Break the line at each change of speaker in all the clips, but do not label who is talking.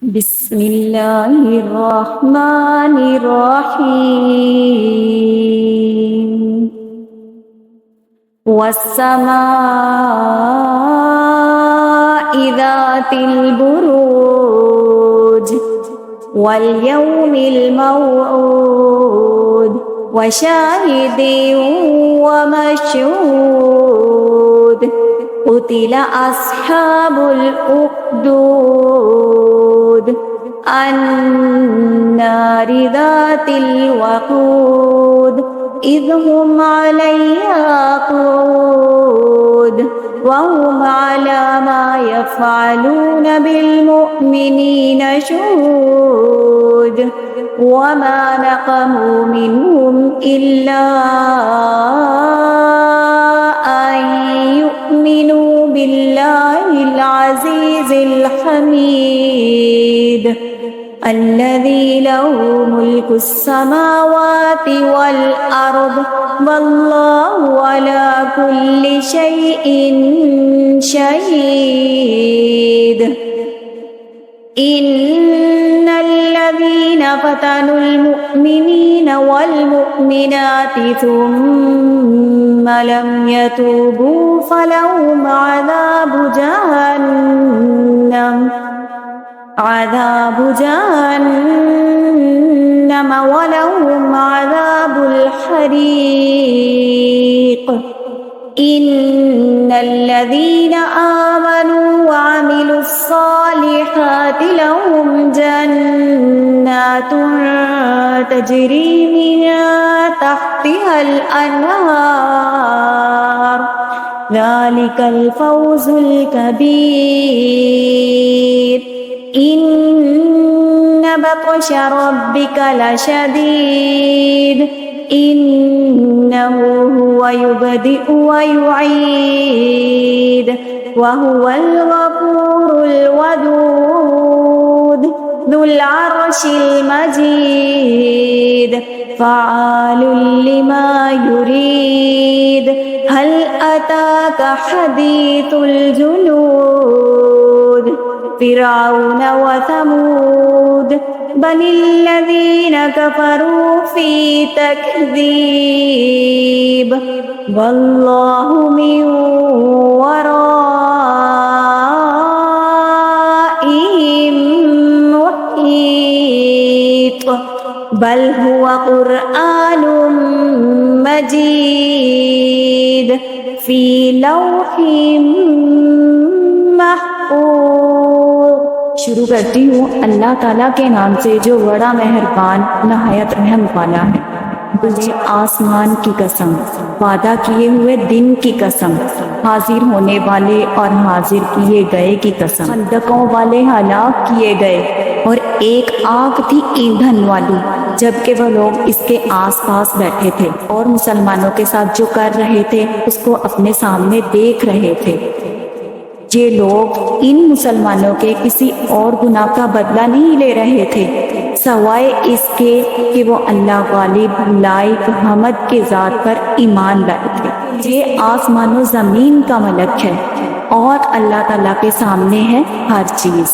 بسم اللہ الرحمن الرحیم والسماء ذات البروج والیوم الموعود وشاہد ومشہود قتل اصحاب الاخدود النار ذات الوقود اذ هم علیہا قعود وهم على ما يفعلون بالمؤمنين شهود وما نقموا منهم إلا أن يؤمنوا بالله العزيز الحميد الذي له ملك السماوات والأرض والله على كل شيء شهيد إن الذين فتنوا المؤمنين والمؤمنات ثم لم يتوبوا فلهم عذاب جهنم ولهم عذاب الحريق إن الذين آمنوا وعملوا الصالحات لهم جنات تجري من تحتها الأنهار ذلك الفوز الكبير إن بطش ربك لشديد إنه هو يبدئ ويعيد وهو الغفور الودود ذو العرش المجيد فعال لما يريد هل أتاك حديث الجنود فرعون وثمود بل الذين كفروا في تكذيب والله من ورائهم محيط بل هو قرآن مجيد في لوح محفوظ۔ شروع کرتی ہوں اللہ تعالیٰ کے نام سے جو بڑا مہربان نہایت رحم والا ہے۔ تجھے آسمان کی قسم، وعدہ کیے ہوئے دن کی قسم، حاضر ہونے والے اور حاضر کیے گئے کی قسم، خندقوں والے ہلاک کیے گئے اور ایک آگ تھی ایندھن والی جبکہ وہ لوگ اس کے آس پاس بیٹھے تھے اور مسلمانوں کے ساتھ جو کر رہے تھے اس کو اپنے سامنے دیکھ رہے تھے۔ یہ لوگ ان مسلمانوں کے کسی اور گناہ کا بدلہ نہیں لے رہے تھے سوائے اس کے کہ وہ اللہ غالب لائق حمد کے ذات پر ایمان لائے تھے۔ یہ آسمان و زمین کا ملک ہے اور اللہ تعالیٰ کے سامنے ہے ہر چیز۔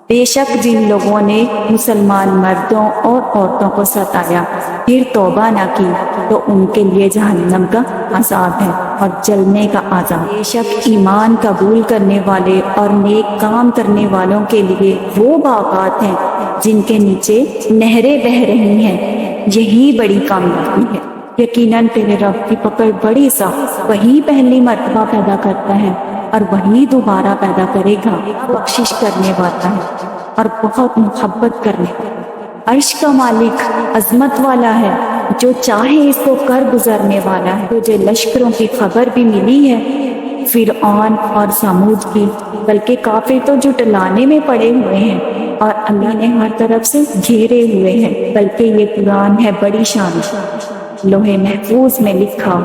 بے شک جن لوگوں نے مسلمان مردوں اور عورتوں کو ستایا پھر توبہ نہ کی تو ان کے لیے جہنم کا عذاب ہے اور جلنے کا عذاب۔ بے شک ایمان قبول کرنے والے اور نیک کام کرنے والوں کے لیے وہ باغات ہیں جن کے نیچے نہریں بہہ رہی ہیں، یہی بڑی کامیابی ہے۔ یقیناً تیرے رب کی پکڑ بڑی سخت، وہی پہلی مرتبہ پیدا کرتا ہے اور وہی دوبارہ پیدا کرے گا، بخشش کرنے والا ہے اور بہت محبت کرنے والا۔ عرش کا مالک عظمت والا ہے، جو چاہے اس کو کر گزرنے والا ہے۔ تجھے لشکروں کی خبر بھی ملی ہے، فرعون اور سمود کی، بلکہ کافر تو جھٹلانے میں پڑے ہوئے ہیں اور اللہ نے ہر طرف سے گھیرے ہوئے ہیں۔ بلکہ یہ قرآن ہے بڑی شان، لوح محفوظ میں لکھا